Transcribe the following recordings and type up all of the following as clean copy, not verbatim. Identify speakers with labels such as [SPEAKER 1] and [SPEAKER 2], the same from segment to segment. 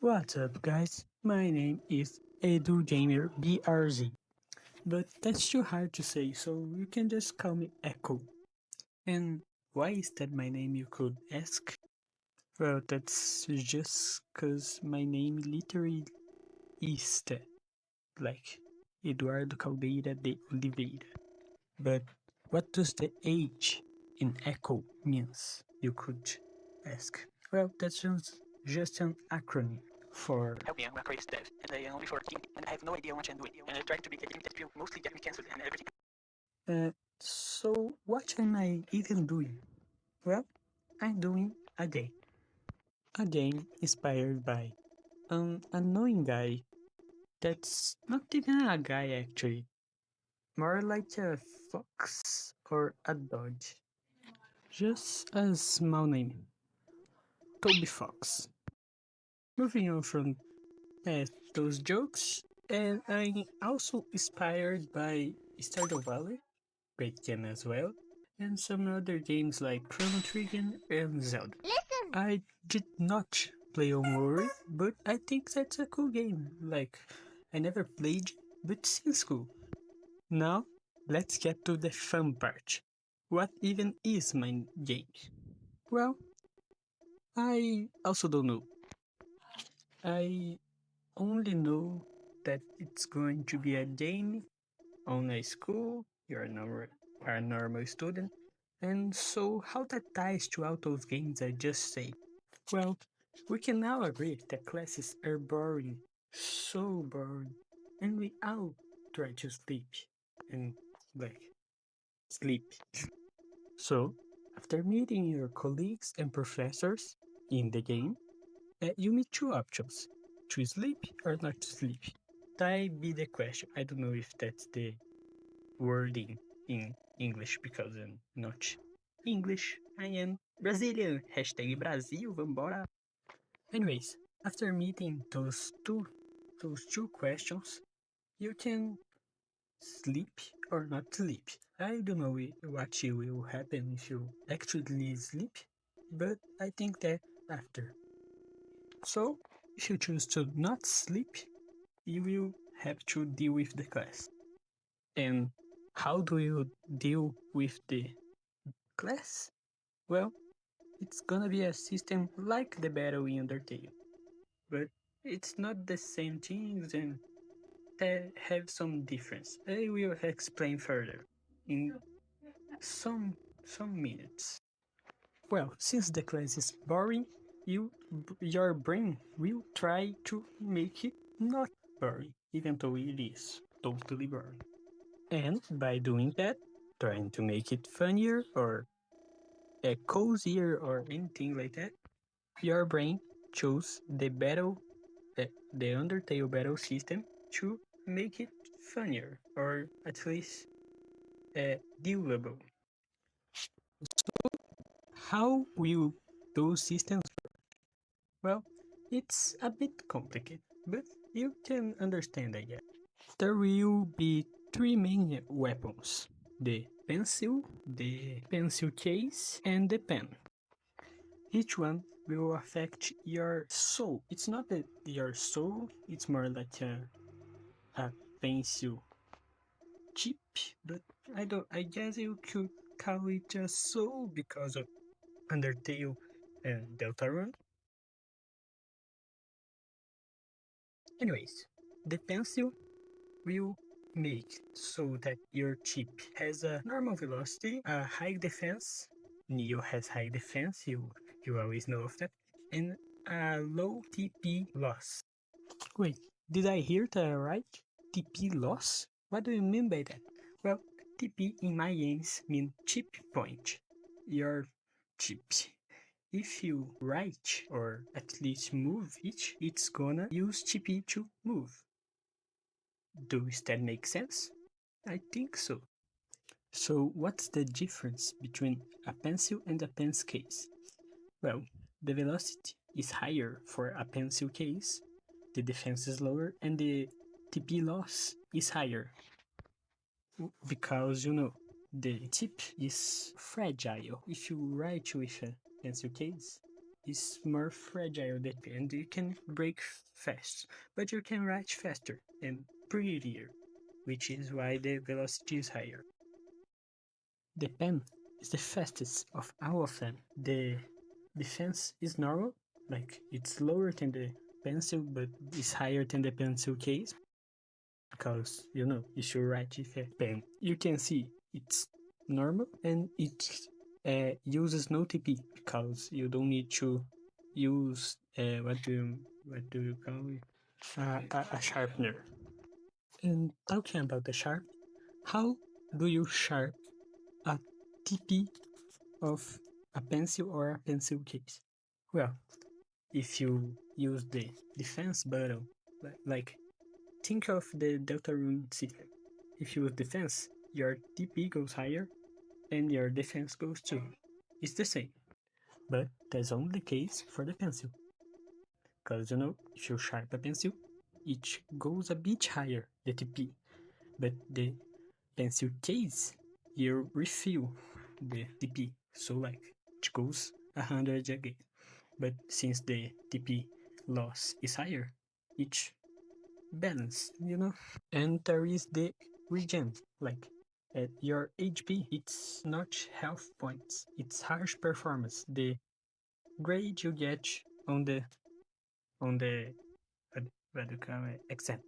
[SPEAKER 1] What's up, guys? My name is EduGamerBRZ, but that's too hard to say, so you can just call me Echo. And why is that my name, you could ask? Well, that's just cause my name literally is that, like Eduardo Caldeira de Oliveira. But what does the H in Echo means, you could ask? Well, that's just an acronym for
[SPEAKER 2] Help me, I'm a crazy dev, and I am only 14, and I have no idea what I'm doing, and I'm trying to make a game that will mostly get me cancelled and everything.
[SPEAKER 1] So what am I even doing? Well, I'm doing a game. A game inspired by an annoying guy that's not even a guy actually. More like a fox or a dog. Just a small name. Toby Fox. Moving on from those jokes, and I'm also inspired by Stardewvalley, great game as well, and some other games like Chrono Trigger and Zelda. I did not play Omori, but I think that's a cool game. Like, I never played, but it seems cool. Now, let's get to the fun part. What even is my game? Well, I also don't know. I only know that it's going to be a game on a school. You're a normal student. And so, how that ties to all those games I just said? Well, we can now agree that classes are boring. So boring. And we all try to sleep. And, like, sleep. So, after meeting your colleagues and professors in the game, you meet two options: to sleep or not to sleep. That be the question. I don't know if that's the wording in English because I'm not English. I am Brazilian. Hashtag Brasil, vambora. Anyways, after meeting those two questions, you can sleep or not sleep. I don't know what will happen if you actually sleep, but I think that after. So, if you choose to not sleep, you will have to deal with the class. And how do you deal with the class? Well, it's gonna be a system like the battle in Undertale, but it's not the same things and they have some difference. I will explain further in some minutes. Well, since the class is boring, your brain will try to make it not boring, even though it is totally boring. And by doing that, trying to make it funnier or cozier or anything like that, your brain chose the Undertale battle system to make it funnier or at least doable. How will those systems work? Well, it's a bit complicated, but you can understand, I guess. There will be three main weapons: the pencil case, and the pen. Each one will affect your soul. It's not that your soul, it's more like a pencil chip, but I guess you could call it a soul because of Undertale and Deltarune. Anyways, the pencil will make so that your chip has a normal velocity, a high defense. Neo has high defense, you always know of that, and a low TP loss. Wait, did I hear that right? TP loss? What do you mean by that? Well, TP in my games mean chip point. Your chip. If you write or at least move it, it's gonna use TP to move. Does that make sense? I think so. So what's the difference between a pencil and a pen's case? Well, the velocity is higher for a pencil case, the defense is lower, and the TP loss is higher. Because, the tip is fragile. If you write with a pencil case, is more fragile than pen, and you can break fast, but you can write faster and prettier, which is why the velocity is higher. The pen is the fastest of all of them. The defense is normal, like it's lower than the pencil, but it's higher than the pencil case. Because, you know, if you write with a pen, you can see it's normal and it uses no TP because you don't need to use what do you call it? A sharpener. And talking about the sharp, how do you sharp a TP of a pencil or a pencil case? Well, if you use the defense button, like think of the deltarune system. If you use defense, your TP goes higher and your defense goes too. It's the same, but that's only the case for the pencil. Because you know, if you sharp a pencil, it goes a bit higher, the TP. But the pencil case, you refill the TP. So like, it goes 100 again. But since the TP loss is higher, it's balanced, you know? And there is the regen, like at your HP, it's not health points, it's harsh performance. The grade you get on the what do you call it, exam,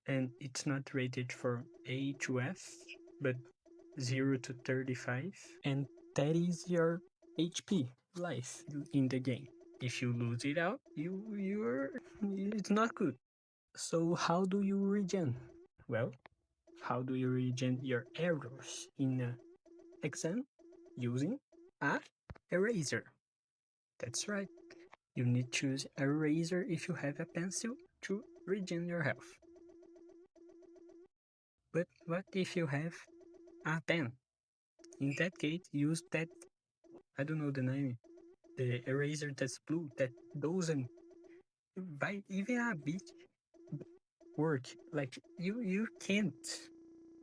[SPEAKER 1] and it's not rated from A to F, but 0 to 35, and that is your HP life in the game. If you lose it out, it's not good. So how do you regen? Well, how do you regen your errors in an exam? Using a eraser. That's right. You need to use a eraser if you have a pencil to regen your health. But what if you have a pen? In that case, use that, I don't know the name, the eraser that's blue, that doesn't by even a bit work. Like you can't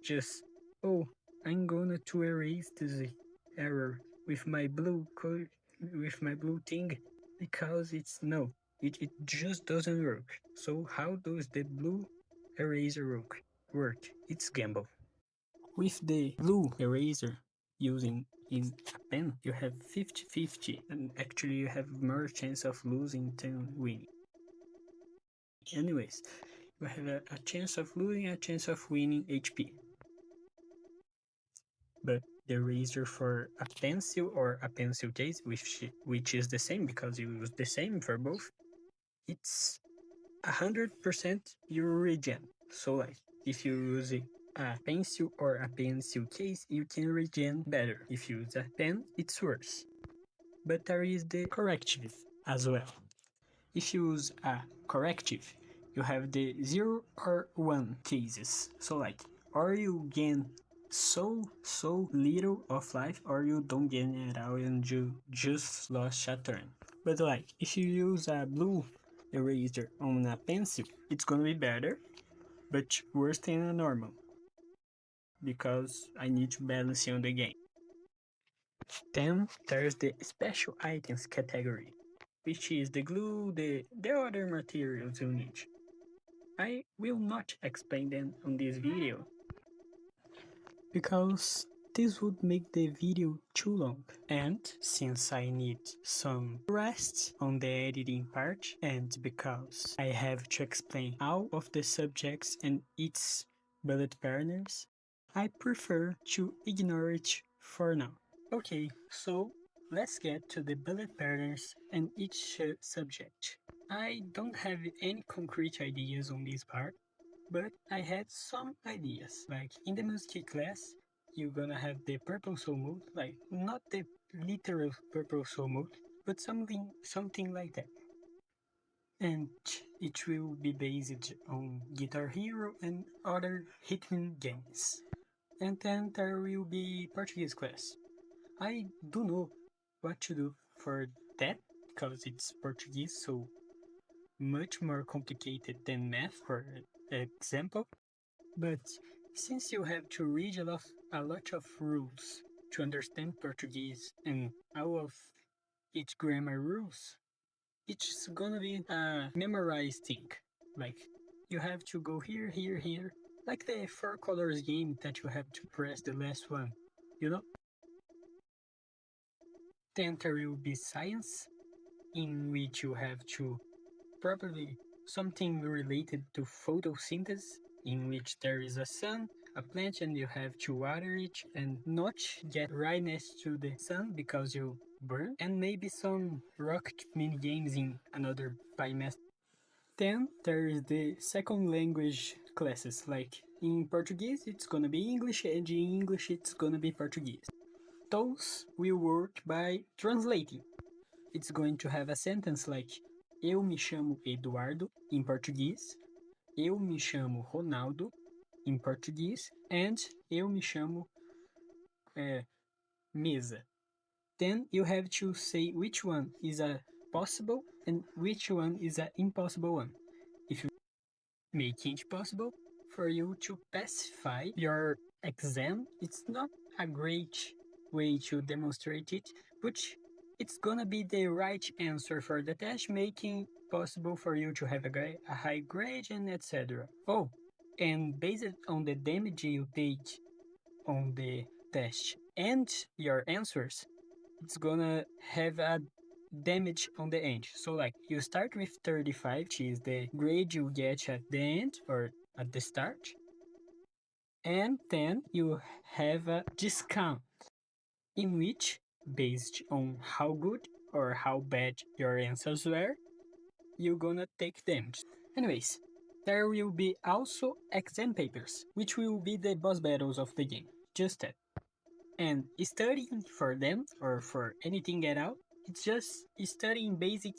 [SPEAKER 1] just, oh, I'm gonna to erase this error with my blue with my blue thing, because it's no, it just doesn't work. So how does the blue eraser work? It's gamble. With the blue eraser using in a pen, you have 50-50, and actually you have more chance of losing than winning. Anyways, you have a chance of losing, a chance of winning HP. But the eraser for a pencil or a pencil case, which is the same because you use the same for both, it's 100% your regen. So like, if you use a pencil or a pencil case, you can regen better. If you use a pen, it's worse. But there is the corrective as well. If you use a corrective, you have the 0 or 1 cases. So like, or you gain so little of life, or you don't gain it at all and you just lost a turn. But like, if you use a blue eraser on a pencil, it's gonna be better, but worse than a normal, because I need to balance on the game. Then there's the special items category, which is the glue, the other materials you need. I will not explain them on this video, because this would make the video too long, and since I need some rest on the editing part, and because I have to explain all of the subjects and its bullet partners, I prefer to ignore it for now. Okay, so let's get to the bullet patterns and each subject. I don't have any concrete ideas on this part, but I had some ideas. Like in the music class, you're gonna have the purple soul mode, like not the literal purple soul mode, but something like that. And it will be based on Guitar Hero and other Hitman games. And then there will be Portuguese class. I don't know what to do for that, because it's Portuguese, so much more complicated than math, for example. But since you have to read a lot of rules to understand Portuguese and all of each grammar rules. It's gonna be a memorized thing. Like, you have to go here, here, here. Like the 4 colors game that you have to press the last one, you know? Then there will be science, in which you have to probably something related to photosynthesis, in which there is a sun, a plant, and you have to water it and not get right next to the sun because you burn, and maybe some rocket mini games in another bimester. Then there is the second language classes, like in Portuguese it's gonna be English, and in English it's gonna be Portuguese. Those will work by translating. It's going to have a sentence like eu me chamo Eduardo em português, eu me chamo Ronaldo em português, and eu me chamo Mesa. Then you have to say which one is a possible and which one is an impossible one. If you make it possible for you to pacify your exam, it's not a great way to demonstrate it, but it's gonna be the right answer for the test, making possible for you to have a high grade and etc. Oh, and based on the damage you take on the test and your answers, it's gonna have a damage on the end. So like you start with 35, which is the grade you get at the end or at the start, and then you have a discount in which, based on how good or how bad your answers were, you're gonna take them. Anyways, there will be also exam papers, which will be the boss battles of the game. Just that. And studying for them, or for anything at all, it's just studying basic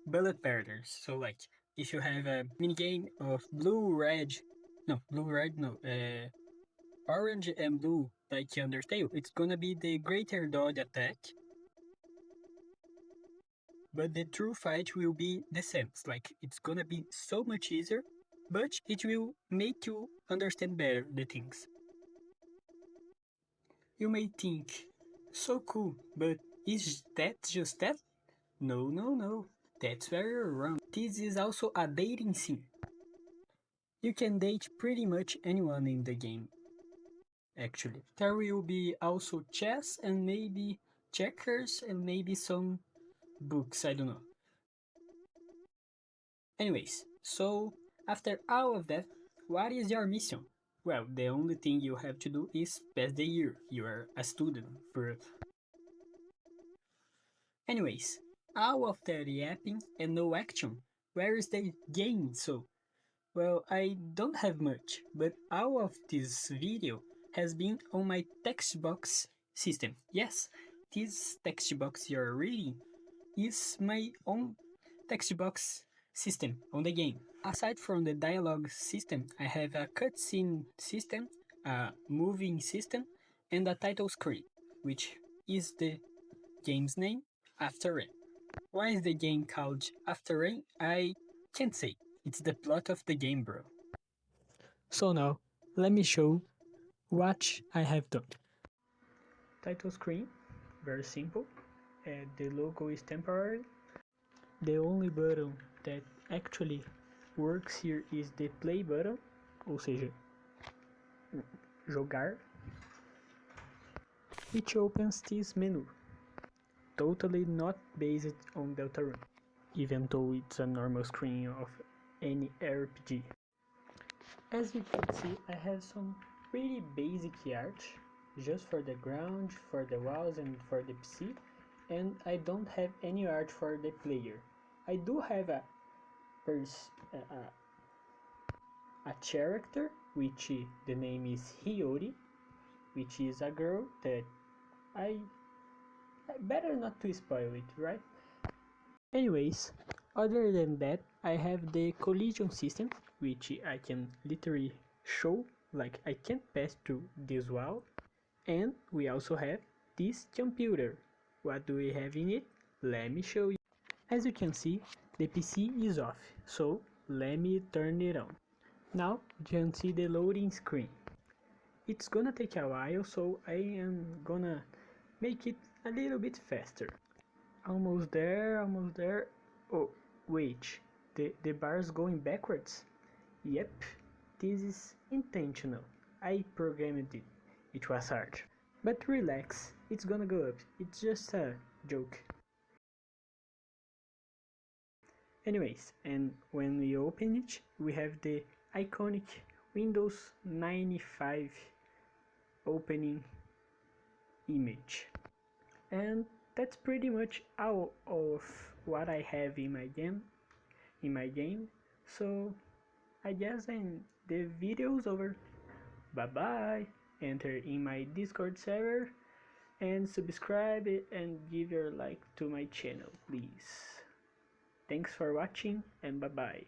[SPEAKER 1] bullet patterns. So like, if you have a minigame of orange and blue, like Undertale, it's gonna be the greater dodge attack. But the true fight will be the same. Like, it's gonna be so much easier, but it will make you understand better the things. You may think, so cool, but is that just that? No, no, no. That's very wrong. This is also a dating sim. You can date pretty much anyone in the game, actually. There will be also chess and maybe checkers and maybe some books, I don't know. Anyways, so after all of that, what is your mission? Well, the only thing you have to do is pass the year. You are a student. Anyways, all of that yapping and no action. Where is the game? So, well, I don't have much, but all of this video has been on my text box system. Yes, this text box you're reading is my own text box system on the game. Aside from the dialogue system, I have a cutscene system, a moving system, and a title screen, which is the game's name, AFTERRAIN. Why is the game called AFTERRAIN? I can't say. It's the plot of the game, bro. So now, let me show what I have done. Title screen, very simple. The logo is temporary. The only button that actually works here is the play button, ou seja, jogar, which opens this menu. Totally not based on deltarune, even though it's a normal screen of any RPG. As you can see, I have some pretty basic art, just for the ground, for the walls and for the PC, and I don't have any art for the player. I do have a character, which the name is Hiyori, which is a girl that I better not to spoil it, right? Anyways, other than that, I have the collision system, which I can literally show, like I can't pass through this wall. And we also have this computer. What do we have in it? Let me show you. As you can see, the PC is off, so let me turn it on. Now you can see the loading screen. It's gonna take a while, so I am gonna make it a little bit faster. Almost there, almost there. Oh, wait, the bar's going backwards? Yep, this is intentional. I programmed it. It was hard. But relax, it's gonna go up. It's just a joke. Anyways, and when we open it, we have the iconic Windows 95 opening image. And that's pretty much all of what I have in my game. So I guess the video's over. Bye bye. Enter in my Discord server and subscribe and give your like to my channel, please. Thanks for watching and bye bye.